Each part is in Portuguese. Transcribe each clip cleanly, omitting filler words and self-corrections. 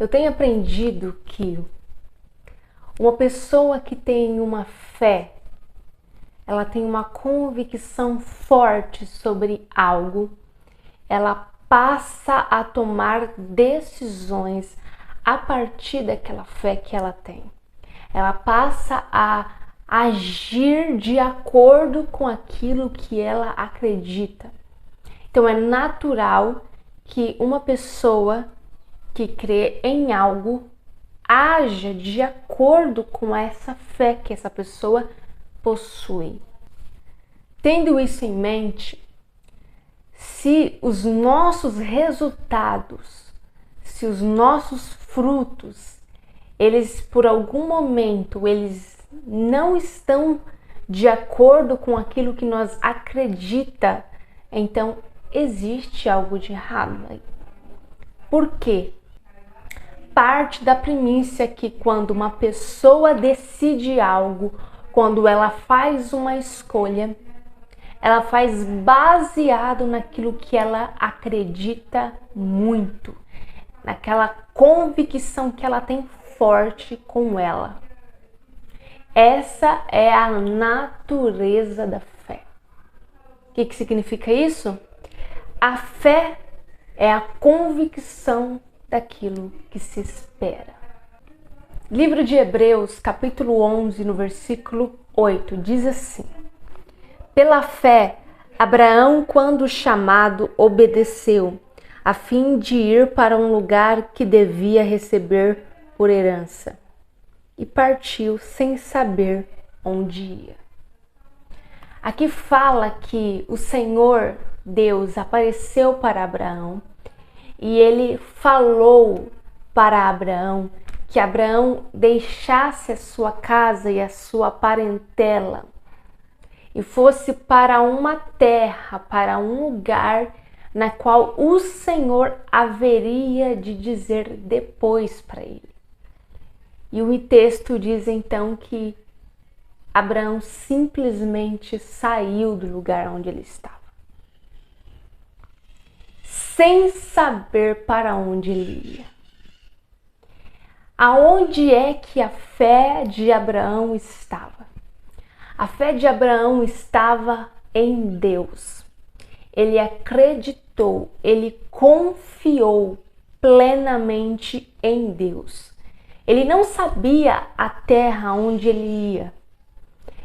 Eu tenho aprendido que uma pessoa que tem uma fé, ela tem uma convicção forte sobre algo, ela passa a tomar decisões a partir daquela fé que ela tem. Ela passa a agir de acordo com aquilo que ela acredita. Então é natural que uma pessoa que crê em algo haja de acordo com essa fé que essa pessoa possui. Tendo isso em mente, se os nossos resultados, se os nossos frutos, eles por algum momento eles não estão de acordo com aquilo que nós acredita, então existe algo de errado aí. Por quê? Parte da premissa que quando uma pessoa decide algo, quando ela faz uma escolha, ela faz baseado naquilo que ela acredita muito, naquela convicção que ela tem forte com ela. Essa é a natureza da fé. O que significa isso? A fé é a convicção daquilo que se espera. Livro de Hebreus, capítulo 11, no versículo 8, diz assim: Pela fé, Abraão, quando chamado, obedeceu, a fim de ir para um lugar que devia receber por herança, e partiu sem saber onde ia. Aqui fala que o Senhor Deus apareceu para Abraão e ele falou para Abraão que Abraão deixasse a sua casa e a sua parentela e fosse para uma terra, para um lugar na qual o Senhor haveria de dizer depois para ele. E o texto diz então que Abraão simplesmente saiu do lugar onde ele estava, sem saber para onde ele ia. Aonde é que a fé de Abraão estava? A fé de Abraão estava em Deus. Ele acreditou, ele confiou plenamente em Deus. Ele não sabia a terra onde ele ia.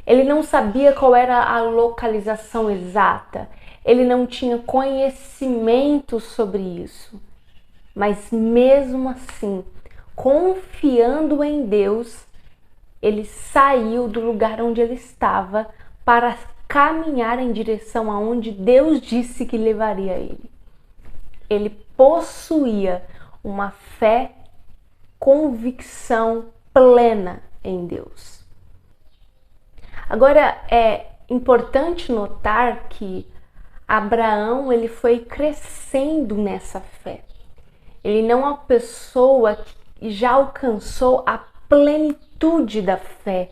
Ele não sabia qual era a localização exata. Ele não tinha conhecimento sobre isso. Mas mesmo assim, confiando em Deus, ele saiu do lugar onde ele estava para caminhar em direção aonde Deus disse que levaria ele. Ele possuía uma fé, convicção plena em Deus. Agora é importante notar que Abraão ele foi crescendo nessa fé. Ele não é uma pessoa que já alcançou a plenitude da fé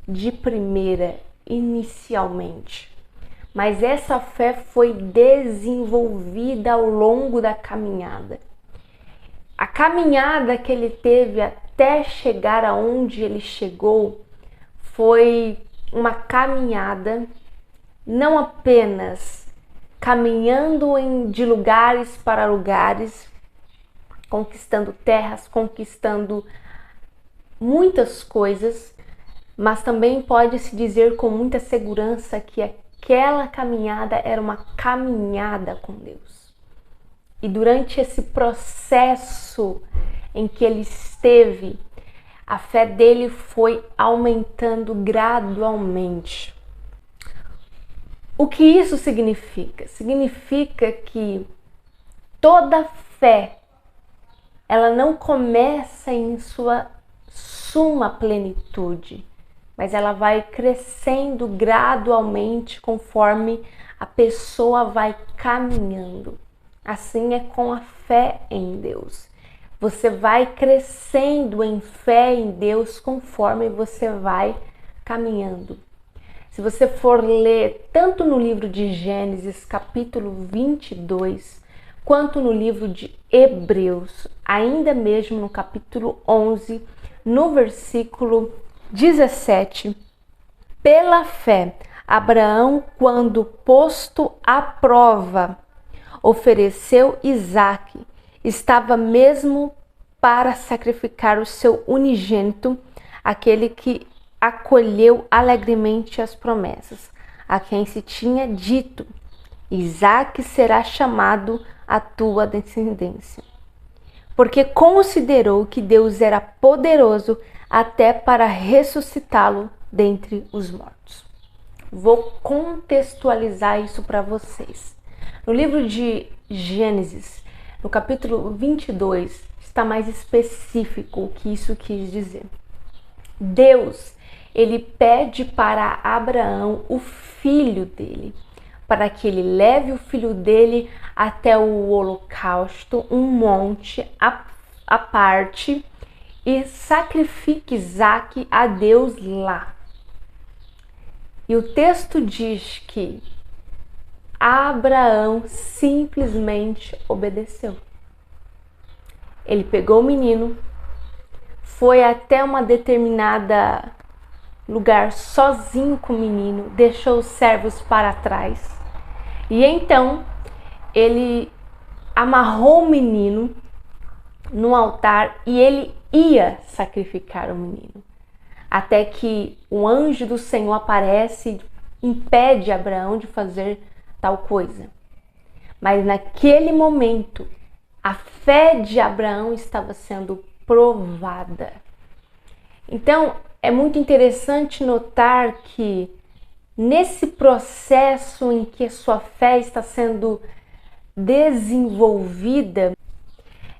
de primeira, inicialmente. Mas essa fé foi desenvolvida ao longo da caminhada. A caminhada que ele teve até chegar aonde ele chegou foi uma caminhada não apenas caminhando de lugares para lugares, conquistando terras, conquistando muitas coisas, mas também pode-se dizer com muita segurança que aquela caminhada era uma caminhada com Deus. E durante esse processo em que ele esteve, a fé dele foi aumentando gradualmente. O que isso significa? Significa que toda fé, ela não começa em sua suma plenitude, mas ela vai crescendo gradualmente conforme a pessoa vai caminhando. Assim é com a fé em Deus. Você vai crescendo em fé em Deus conforme você vai caminhando. Se você for ler tanto no livro de Gênesis, capítulo 22, quanto no livro de Hebreus, ainda mesmo no capítulo 11, no versículo 17. Pela fé, Abraão, quando posto à prova, ofereceu Isaque, estava mesmo para sacrificar o seu unigênito, aquele que acolheu alegremente as promessas, a quem se tinha dito: Isaque será chamado a tua descendência. Porque considerou que Deus era poderoso até para ressuscitá-lo dentre os mortos. Vou contextualizar isso para vocês. No livro de Gênesis, no capítulo 22, está mais específico o que isso quis dizer. Deus, ele pede para Abraão o filho dele, para que ele leve o filho dele até o holocausto, um monte à parte, e sacrifique Isaque a Deus lá. E o texto diz que Abraão simplesmente obedeceu. Ele pegou o menino, foi até uma determinada lugar sozinho com o menino, deixou os servos para trás. E então ele amarrou o menino no altar e ele ia sacrificar o menino. Até que o anjo do Senhor aparece e impede Abraão de fazer tal coisa. Mas naquele momento, a fé de Abraão estava sendo provada. Então, é muito interessante notar que nesse processo em que a sua fé está sendo desenvolvida,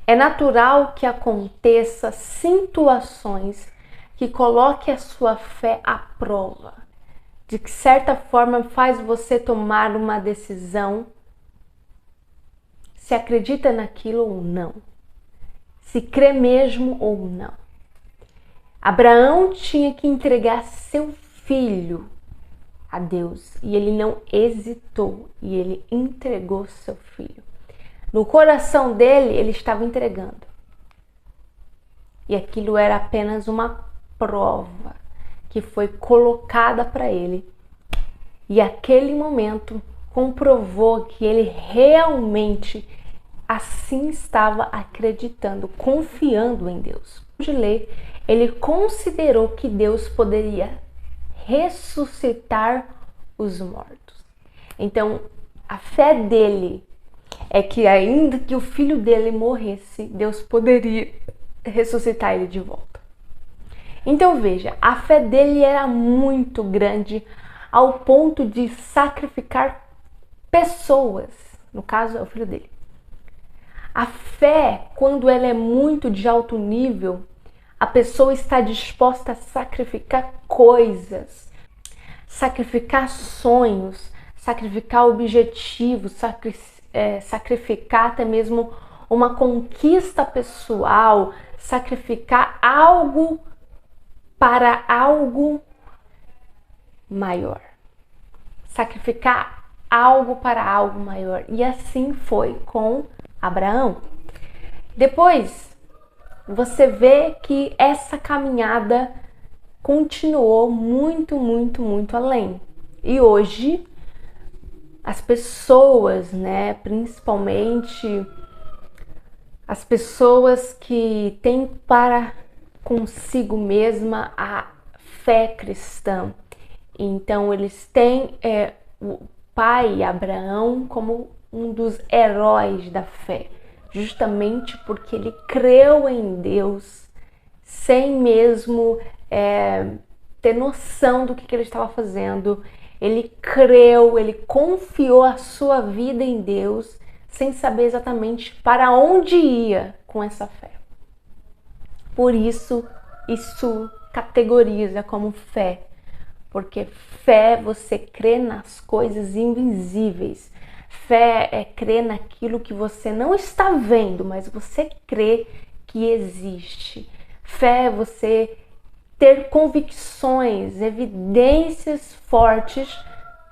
é natural que aconteça situações que coloque a sua fé à prova, de que certa forma faz você tomar uma decisão, se acredita naquilo ou não, se crê mesmo ou não. Abraão tinha que entregar seu filho a Deus e ele não hesitou e ele entregou seu filho. No coração dele, ele estava entregando. E aquilo era apenas uma prova que foi colocada para ele. E aquele momento comprovou que ele realmente assim estava acreditando, confiando em Deus. De ler, ele considerou que Deus poderia ressuscitar os mortos. Então, a fé dele é que ainda que o filho dele morresse, Deus poderia ressuscitar ele de volta. Então veja, a fé dele era muito grande ao ponto de sacrificar pessoas, no caso é o filho dele. A fé, quando ela é muito de alto nível, a pessoa está disposta a sacrificar coisas, sacrificar sonhos, sacrificar objetivos, sacrificar até mesmo uma conquista pessoal, sacrificar algo para algo maior. Sacrificar algo para algo maior. E assim foi com Abraão. Depois, você vê que essa caminhada continuou muito, muito, muito além. E hoje, as pessoas, né, principalmente as pessoas que têm para consigo mesma a fé cristã. Então, eles têm o pai Abraão como um dos heróis da fé, justamente porque ele creu em Deus sem mesmo ter noção do que ele estava fazendo. Ele creu, ele confiou a sua vida em Deus sem saber exatamente para onde ia com essa fé. Por isso categoriza como fé, porque fé você crê nas coisas invisíveis. Fé é crer naquilo que você não está vendo, mas você crê que existe. Fé é você ter convicções, evidências fortes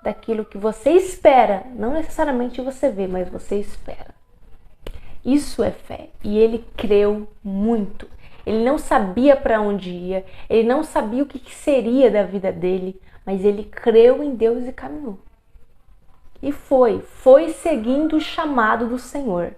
daquilo que você espera. Não necessariamente você vê, mas você espera. Isso é fé. E ele creu muito. Ele não sabia para onde ia, ele não sabia o que seria da vida dele, mas ele creu em Deus e caminhou. E foi seguindo o chamado do Senhor.